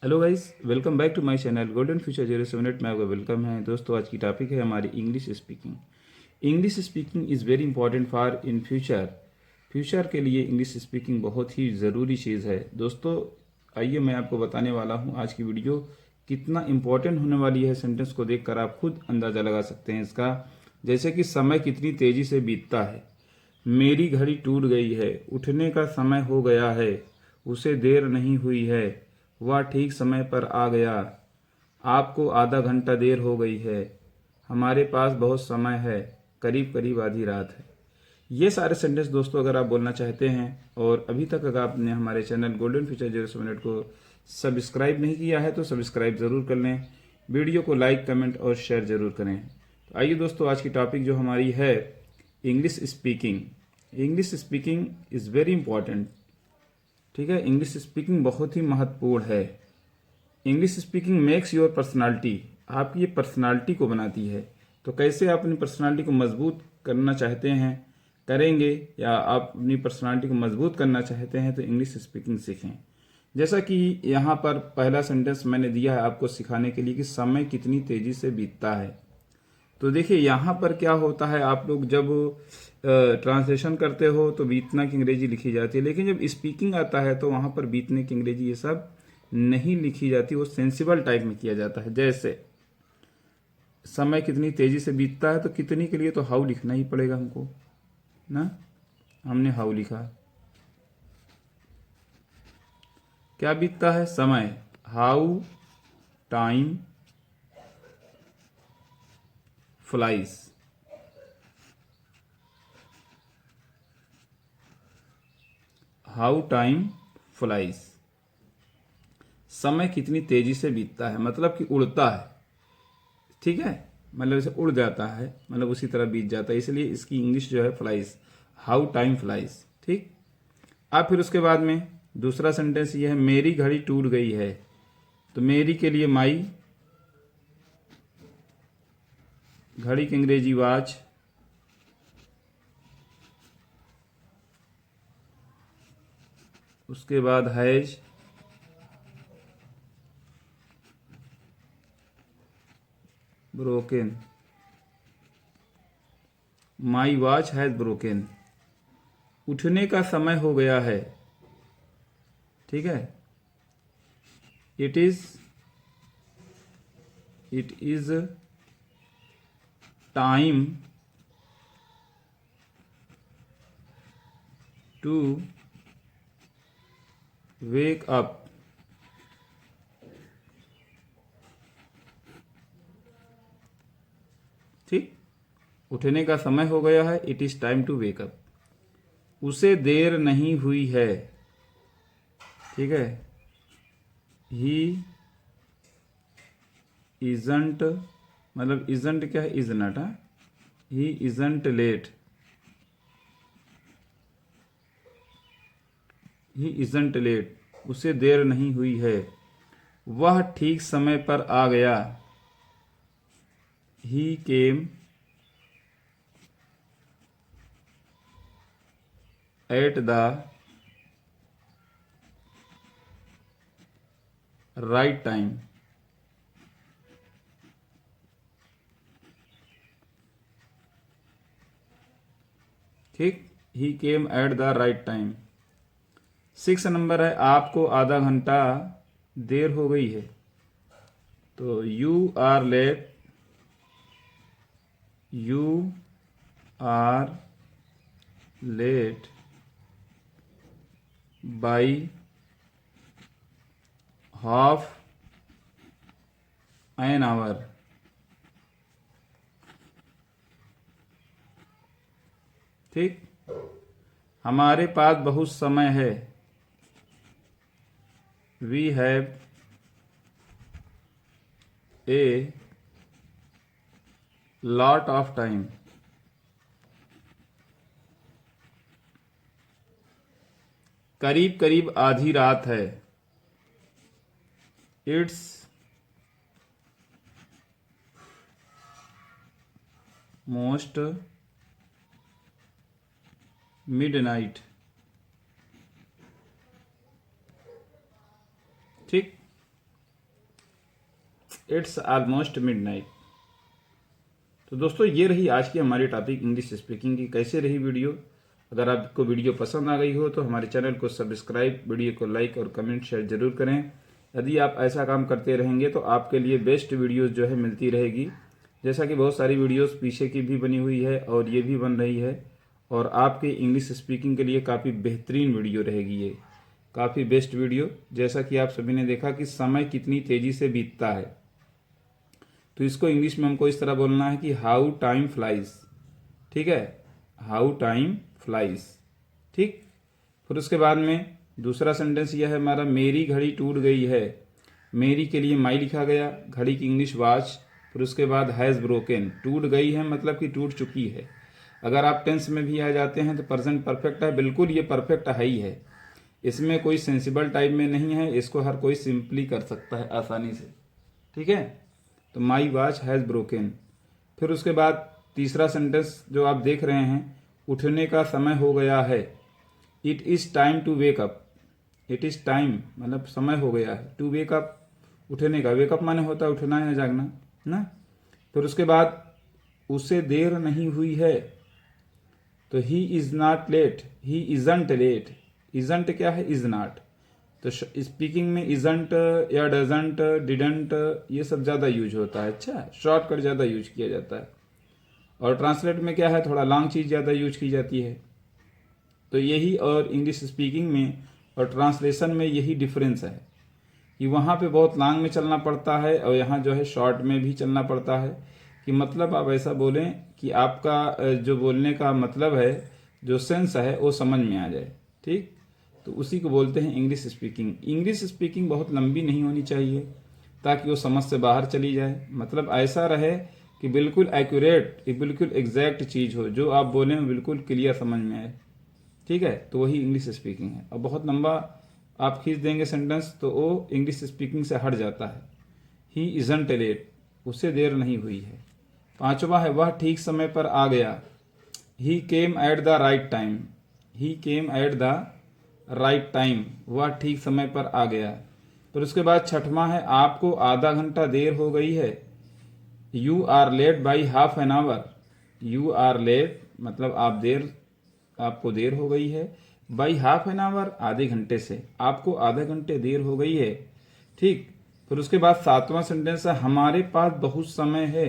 Hello guys, welcome back to my channel golden future 078 में आपका welcome है। दोस्तों, आज की टॉपिक है हमारी English speaking. English speaking is very important for in future. Future के लिए इंग्लिश स्पीकिंग बहुत ही ज़रूरी चीज़ है। दोस्तों, आइए मैं आपको बताने वाला हूँ आज की वीडियो कितना इंपॉर्टेंट होने वाली है। सेंटेंस को देखकर आप खुद अंदाज़ा लगा सकते हैं इसका। जैसे कि समय कितनी तेज़ी से बीतता है। मेरी घड़ी टूट गई है, उठने का समय हो गया है, उसे देर नहीं हुई है, वह ठीक समय पर आ गया, आपको आधा घंटा देर हो गई है, हमारे पास बहुत समय है, करीब करीब आधी रात है। ये सारे सेंटेंस दोस्तों अगर आप बोलना चाहते हैं और अभी तक अगर आपने हमारे चैनल गोल्डन फ्यूचर 078 को सब्सक्राइब नहीं किया है तो सब्सक्राइब ज़रूर कर लें। वीडियो को लाइक, कमेंट और शेयर ज़रूर करें। तो आइए दोस्तों, आज की टॉपिक जो हमारी है English speaking. English speaking is very important. ठीक है, इंग्लिश स्पीकिंग बहुत ही महत्वपूर्ण है। English speaking makes your personality, आपकी ये पर्सनालिटी को बनाती है। तो कैसे आप अपनी पर्सनालिटी को मजबूत करना चाहते हैं, करेंगे, या आप अपनी पर्सनालिटी को मजबूत करना चाहते हैं तो इंग्लिश स्पीकिंग सीखें। जैसा कि यहाँ पर पहला सेंटेंस मैंने दिया है आपको सिखाने के लिए कि समय कितनी तेज़ी से बीतता है। तो देखिए यहाँ पर क्या होता है, आप लोग जब ट्रांसलेशन करते हो तो बीतना की अंग्रेजी लिखी जाती है, लेकिन जब स्पीकिंग आता है तो वहाँ पर बीतने की अंग्रेजी ये सब नहीं लिखी जाती, वो सेंसिबल टाइप में किया जाता है। जैसे समय कितनी तेज़ी से बीतता है तो कितनी के लिए तो हाउ लिखना ही पड़ेगा हमको ना। हमने हाउ लिखा। क्या बीतता है? समय। How time flies. How time flies. समय कितनी तेजी से बीतता है मतलब कि उड़ता है। ठीक है, मतलब इसे उड़ जाता है, मतलब उसी तरह बीत जाता है, इसलिए इसकी इंग्लिश जो है फ्लाइज। How time flies. ठीक। अब फिर उसके बाद में दूसरा सेंटेंस ये है, मेरी घड़ी टूट गई है। तो मेरी के लिए माई, घड़ी की अंग्रेजी वॉच, उसके बाद has, broken. My watch has broken. उठने का समय हो गया है। ठीक है, it is time to wake up. ठीक। उठने का समय हो गया है, it is time to wake up. उसे देर नहीं हुई है। ठीक है, ही इजंट, मतलब इजंट क्या है, is not. He isn't late. He isn't late, उसे देर नहीं हुई है, वह ठीक समय पर आ गया। He came at the right time. ठीक, he came at the right time. 6 number है, आपको आधा घंटा देर हो गई है। तो you are late, you are late by half an hour. ठीक, हमारे पास बहुत समय है। We have a lot of time. करीब करीब आधी रात है। It's most midnight. ठीक, इट्स ऑलमोस्ट मिडनाइट। तो दोस्तों ये रही आज की हमारी टॉपिक इंग्लिश स्पीकिंग की। कैसे रही वीडियो? अगर आपको वीडियो पसंद आ गई हो तो हमारे चैनल को सब्सक्राइब, वीडियो को लाइक और कमेंट शेयर जरूर करें। यदि आप ऐसा काम करते रहेंगे तो आपके लिए बेस्ट वीडियोस जो है मिलती रहेगी। जैसा कि बहुत सारी वीडियोस पीछे की भी बनी हुई है और ये भी बन रही है, और आपके इंग्लिश स्पीकिंग के लिए काफ़ी बेहतरीन वीडियो रहेगी ये, काफ़ी बेस्ट वीडियो। जैसा कि आप सभी ने देखा कि समय कितनी तेज़ी से बीतता है, तो इसको इंग्लिश में हमको इस तरह बोलना है कि हाउ टाइम फ्लाइज। ठीक है, हाउ टाइम फ्लाइज। ठीक। फिर उसके बाद में दूसरा सेंटेंस यह है हमारा, मेरी घड़ी टूट गई है। मेरी के लिए माई लिखा गया, घड़ी की इंग्लिश वॉच। फिर उसके बाद हैज़ ब्रोकन, टूट गई है मतलब कि टूट चुकी है। अगर आप टेंस में भी आ जाते हैं तो प्रेजेंट परफेक्ट है, बिल्कुल ये परफेक्ट है ही है, इसमें कोई सेंसिबल टाइप में नहीं है, इसको हर कोई सिंपली कर सकता है आसानी से। ठीक है, तो माई वॉच हैज़ ब्रोकन। फिर उसके बाद तीसरा सेंटेंस जो आप देख रहे हैं, उठने का समय हो गया है। It is time to wake up. It is time मतलब समय हो गया है, टू वेक अप उठने का, वेकअप माने होता है उठना या जागना ना। फिर उसके बाद उसे देर नहीं हुई है, तो he is not late, he isn't late. Isn't क्या है? Is not. तो स्पीकिंग में इजंट या डजंट, डिडंट ये सब ज़्यादा यूज होता है। अच्छा, शॉर्टकट ज़्यादा यूज किया जाता है। और ट्रांसलेट में क्या है, थोड़ा लॉन्ग चीज़ ज़्यादा यूज की जाती है। तो यही, और इंग्लिश स्पीकिंग में और ट्रांसलेशन में यही डिफरेंस है कि वहाँ पे बहुत लॉन्ग में चलना पड़ता है और यहाँ जो है शॉर्ट में भी चलना पड़ता है। कि मतलब आप ऐसा बोलें कि आपका जो बोलने का मतलब है, जो सेंस है वो समझ में आ जाए। ठीक, तो उसी को बोलते हैं इंग्लिश स्पीकिंग। इंग्लिश स्पीकिंग बहुत लंबी नहीं होनी चाहिए ताकि वो समझ से बाहर चली जाए। मतलब ऐसा रहे कि बिल्कुल एक्यूरेट, बिल्कुल एग्जैक्ट चीज़ हो, जो आप बोलें बिल्कुल क्लियर समझ में आए। ठीक है, तो वही इंग्लिश स्पीकिंग है। अब बहुत लंबा आप खींच देंगे सेंटेंस तो वो इंग्लिश स्पीकिंग से हट जाता है। ही इजंट लेट, उससे देर नहीं हुई है। पांचवा है, वह ठीक समय पर आ गया। He came at the right time. He came at the right time, वह ठीक समय पर आ गया। फिर उसके बाद छठवां है, आपको आधा घंटा देर हो गई है। You are late by half an hour. You are late मतलब आपको देर हो गई है। बाई हाफ एन आवर, आधे घंटे से, आपको आधे घंटे देर हो गई है। ठीक। फिर उसके बाद सातवां सेंटेंस है, हमारे पास बहुत समय है।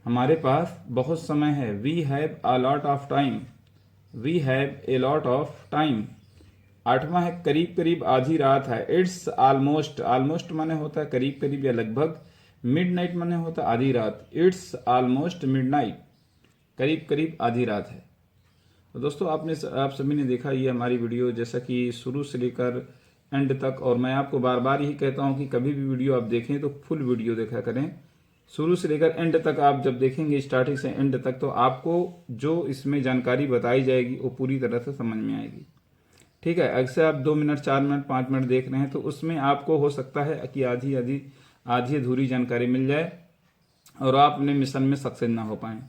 हमारे पास बहुत समय है। We have a lot of time. We have a lot of time. आठवां है, करीब करीब आधी रात है। It's almost. ऑलमोस्ट माने होता है करीब करीब या लगभग। मिडनाइट माने होता है आधी रात। इट्स ऑलमोस्ट मिडनाइट, करीब करीब आधी रात है। तो दोस्तों आप सभी ने देखा ये हमारी वीडियो, जैसा कि शुरू से लेकर एंड तक। और मैं आपको बार बार यही कहता हूँ कि कभी भी वीडियो आप देखें तो फुल वीडियो देखा करें। शुरू से लेकर एंड तक आप जब देखेंगे, स्टार्टिंग से एंड तक, तो आपको जो इसमें जानकारी बताई जाएगी वो पूरी तरह से समझ में आएगी। ठीक है, अक्सर आप 2 मिनट, 4 मिनट, 5 मिनट देख रहे हैं तो उसमें आपको हो सकता है कि आधी अधूरी जानकारी मिल जाए और आप अपने मिशन में सक्सेस ना हो पाएँ।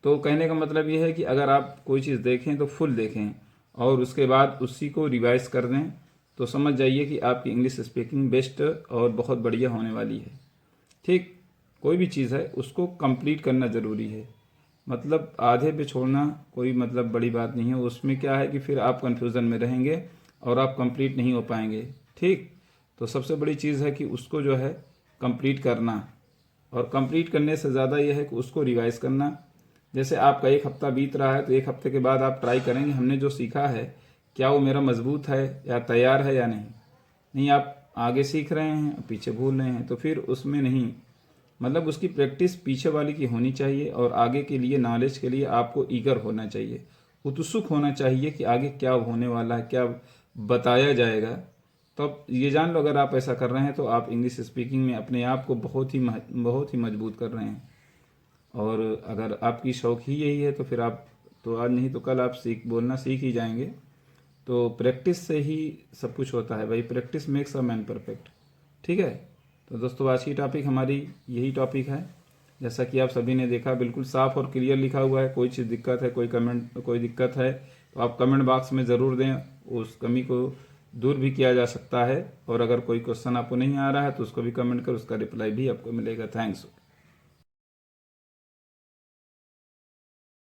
तो कहने का मतलब ये है कि अगर आप कोई चीज़ देखें तो फुल देखें और उसके बाद उसी को रिवाइज कर दें, तो समझ जाइए कि आपकी इंग्लिश स्पीकिंग बेस्ट और बहुत बढ़िया होने वाली है। ठीक, कोई भी चीज़ है उसको कंप्लीट करना ज़रूरी है। मतलब आधे पे छोड़ना कोई मतलब बड़ी बात नहीं है। उसमें क्या है कि फिर आप कंफ्यूजन में रहेंगे और आप कंप्लीट नहीं हो पाएंगे। ठीक, तो सबसे बड़ी चीज़ है कि उसको जो है कंप्लीट करना, और कंप्लीट करने से ज़्यादा यह है कि उसको रिवाइज करना। जैसे आपका एक हफ्ता बीत रहा है तो एक हफ्ते के बाद आप ट्राई करेंगे हमने जो सीखा है क्या वो मेरा मजबूत है या तैयार है या नहीं। नहीं, आप आगे सीख रहे हैं पीछे भूल रहे हैं, तो फिर उसमें नहीं, मतलब उसकी प्रैक्टिस पीछे वाली की होनी चाहिए और आगे के लिए, नॉलेज के लिए आपको ईगर होना चाहिए, उत्सुक होना चाहिए कि आगे क्या होने वाला है, क्या बताया जाएगा। तो अब ये जान लो, अगर आप ऐसा कर रहे हैं तो आप इंग्लिश स्पीकिंग में अपने आप को बहुत ही मजबूत कर रहे हैं। और अगर आपकी शौक ही यही है तो फिर आप तो आज नहीं तो कल आप बोलना सीख ही जाएंगे। तो प्रैक्टिस से ही सब कुछ होता है भाई, practice makes a man perfect. ठीक है, तो दोस्तों आज की टॉपिक हमारी यही टॉपिक है। जैसा कि आप सभी ने देखा, बिल्कुल साफ और क्लियर लिखा हुआ है। कोई चीज़ दिक्कत है, कोई दिक्कत है तो आप कमेंट बॉक्स में ज़रूर दें, उस कमी को दूर भी किया जा सकता है। और अगर कोई क्वेश्चन आपको नहीं आ रहा है तो उसको भी कमेंट कर, उसका रिप्लाई भी आपको मिलेगा। थैंक्स।